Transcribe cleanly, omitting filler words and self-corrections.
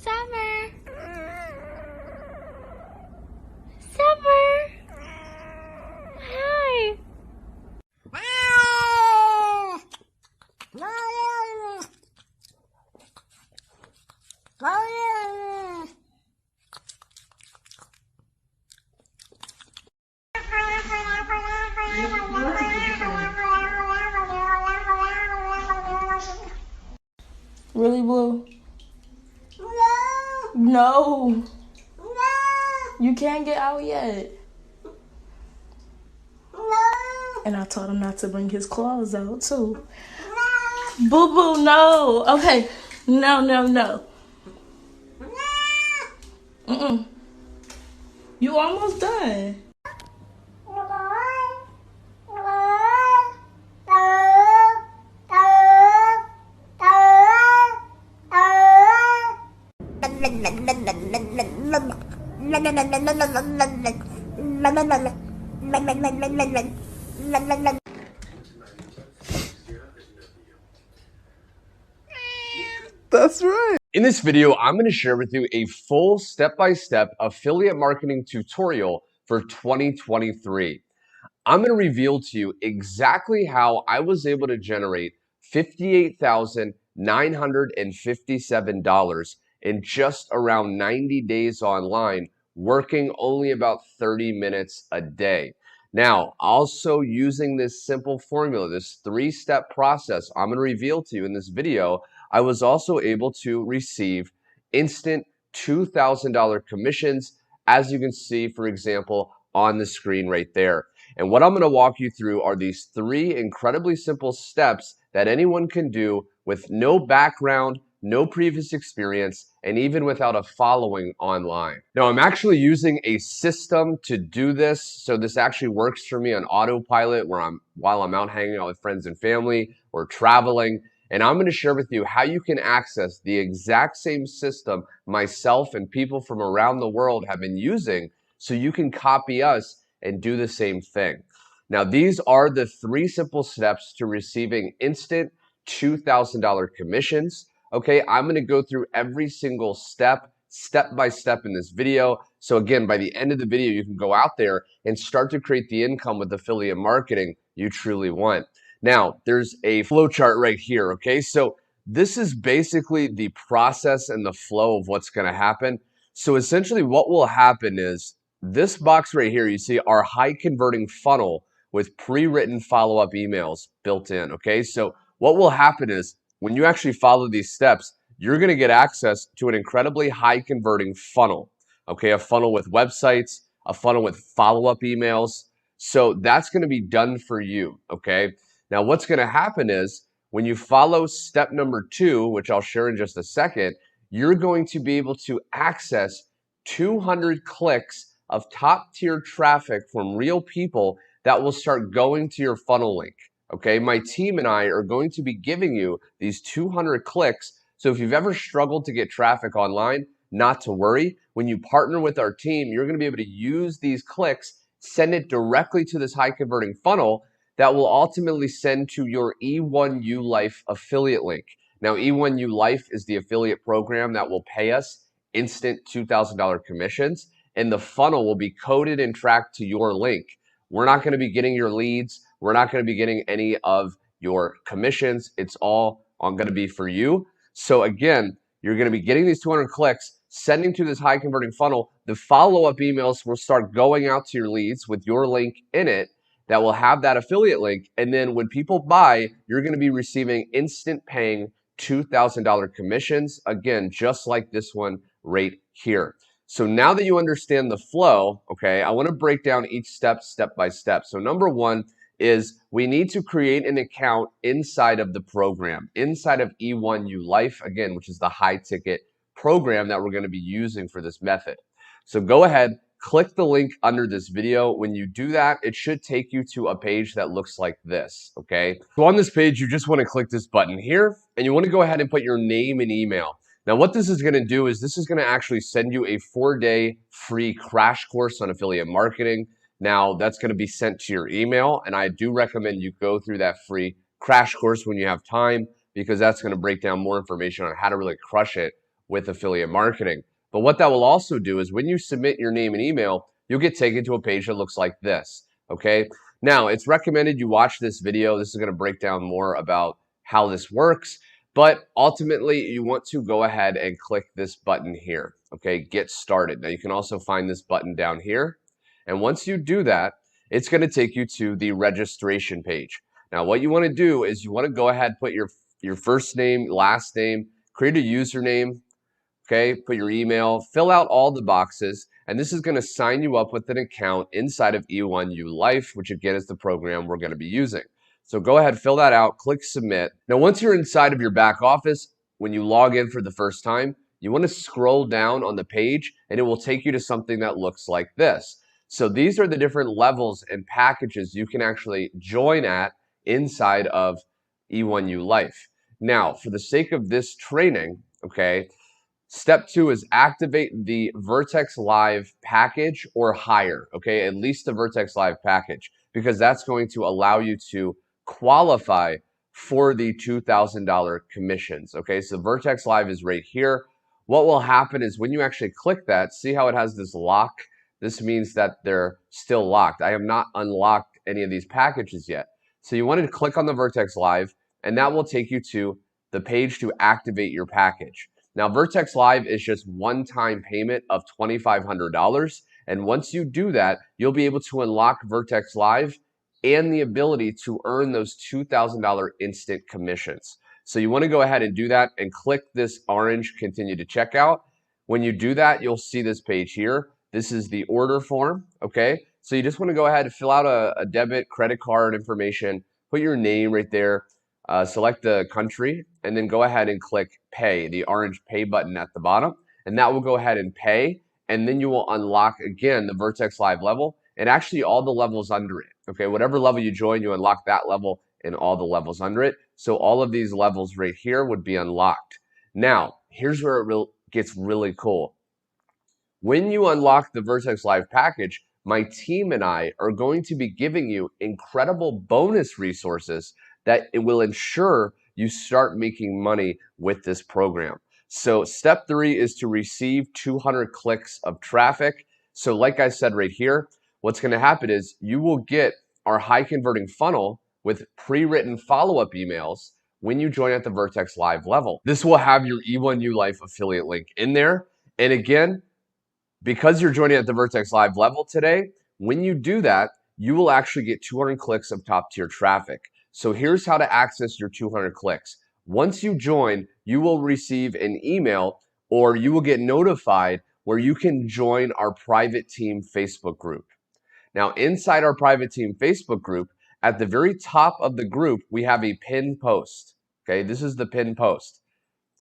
Summer. Summer. Hi. Really, Blue? No. You can't get out yet. And I told him not to bring his claws out, too. Boo-boo, no. Okay. No. Mm-mm. You almost done. That's right. In this video, I'm going to share with you a full step-by-step affiliate marketing tutorial for 2023. I'm going to reveal to you exactly how I was able to generate $58,957 in just around 90 days online, working only about 30 minutes a day. Now, also using this simple formula, this three-step process I'm going to reveal to you in this video, I was also able to receive instant $2,000 commissions, as you can see, for example, on the screen right there. And what I'm going to walk you through are these three incredibly simple steps that anyone can do with no background, no previous experience, and even without a following online. Now, I'm actually using a system to do this. So this actually works for me on autopilot while I'm out hanging out with friends and family or traveling. And I'm going to share with you how you can access the exact same system myself and people from around the world have been using so you can copy us and do the same thing. Now, these are the three simple steps to receiving instant $2,000 commissions. Okay, I'm going to go through every single step by step in this video. So again, by the end of the video, you can go out there and start to create the income with affiliate marketing you truly want. Now, there's a flow chart right here, okay? So this is basically the process and the flow of what's going to happen. So essentially what will happen is this box right here, you see our high converting funnel with pre-written follow-up emails built in, okay? So what will happen is when you actually follow these steps, you're going to get access to an incredibly high converting funnel, okay? A funnel with websites, a funnel with follow-up emails. So that's going to be done for you, okay? Now, what's going to happen is when you follow step number 2, which I'll share in just a second, you're going to be able to access 200 clicks of top tier traffic from real people that will start going to your funnel link. Okay, my team and I are going to be giving you these 200 clicks. So if you've ever struggled to get traffic online, not to worry. When you partner with our team, you're going to be able to use these clicks, send it directly to this high converting funnel that will ultimately send to your E1U Life affiliate link. Now, E1U Life is the affiliate program that will pay us instant $2,000 commissions, and the funnel will be coded and tracked to your link. We're not going to be getting your leads. We're not going to be getting any of your commissions. It's all going to be for you. So again, you're going to be getting these 200 clicks, sending to this high converting funnel. The follow-up emails will start going out to your leads with your link in it that will have that affiliate link. And then when people buy, you're going to be receiving instant paying $2,000 commissions. Again, just like this one right here. So now that you understand the flow, okay, I want to break down each step by step. So number one is we need to create an account inside of the program, inside of E1U Life, again, which is the high ticket program that we're going to be using for this method. So go ahead, click the link under this video. When you do that, it should take you to a page that looks like this, okay? So on this page, you just want to click this button here, and you want to go ahead and put your name and email. Now, what this is going to do is this is going to actually send you a 4-day free crash course on affiliate marketing. Now, that's going to be sent to your email, and I do recommend you go through that free crash course when you have time, because that's going to break down more information on how to really crush it with affiliate marketing. But what that will also do is when you submit your name and email, you'll get taken to a page that looks like this, okay? Now, it's recommended you watch this video. This is going to break down more about how this works, but ultimately you want to go ahead and click this button here, okay? Get started. Now, you can also find this button down here, and once you do that, it's going to take you to the registration page. Now, what you want to do is you want to go ahead, put your first name, last name, create a username, okay? Put your email, fill out all the boxes, and this is going to sign you up with an account inside of E1U Life, which again is the program we're going to be using. So go ahead, fill that out, click submit. Now, once you're inside of your back office, when you log in for the first time, you want to scroll down on the page and it will take you to something that looks like this. So these are the different levels and packages you can actually join at inside of E1U Life. Now, for the sake of this training, okay, step 2 is activate the Vertex Live package or higher, okay, at least the Vertex Live package, because that's going to allow you to qualify for the $2,000 commissions, okay? So Vertex Live is right here. What will happen is when you actually click that, see how it has this lock? This means that they're still locked. I have not unlocked any of these packages yet. So you wanted to click on the Vertex Live, and that will take you to the page to activate your package. Now, Vertex Live is just one-time payment of $2,500. And once you do that, you'll be able to unlock Vertex Live and the ability to earn those $2,000 instant commissions. So you want to go ahead and do that and click this orange continue to checkout. When you do that, you'll see this page here. This is the order form, okay? So you just want to go ahead and fill out a debit, credit card information, put your name right there, select the country, and then go ahead and click pay, the orange pay button at the bottom, and that will go ahead and pay, and then you will unlock again the Vertex Live level and actually all the levels under it, okay? Whatever level you join, you unlock that level and all the levels under it. So all of these levels right here would be unlocked. Now, here's where it gets really cool. When you unlock the Vertex Live package, my team and I are going to be giving you incredible bonus resources that it will ensure you start making money with this program. So step 3 is to receive 200 clicks of traffic. So like I said right here, what's going to happen is you will get our high converting funnel with pre-written follow-up emails when you join at the Vertex Live level. This will have your E1U Life affiliate link in there. And again, because you're joining at the Vertex Live level today, when you do that, you will actually get 200 clicks of top tier traffic. So here's how to access your 200 clicks. Once you join, you will receive an email or you will get notified where you can join our private team Facebook group. Now, inside our private team Facebook group, at the very top of the group, we have a pinned post. Okay, this is the pinned post.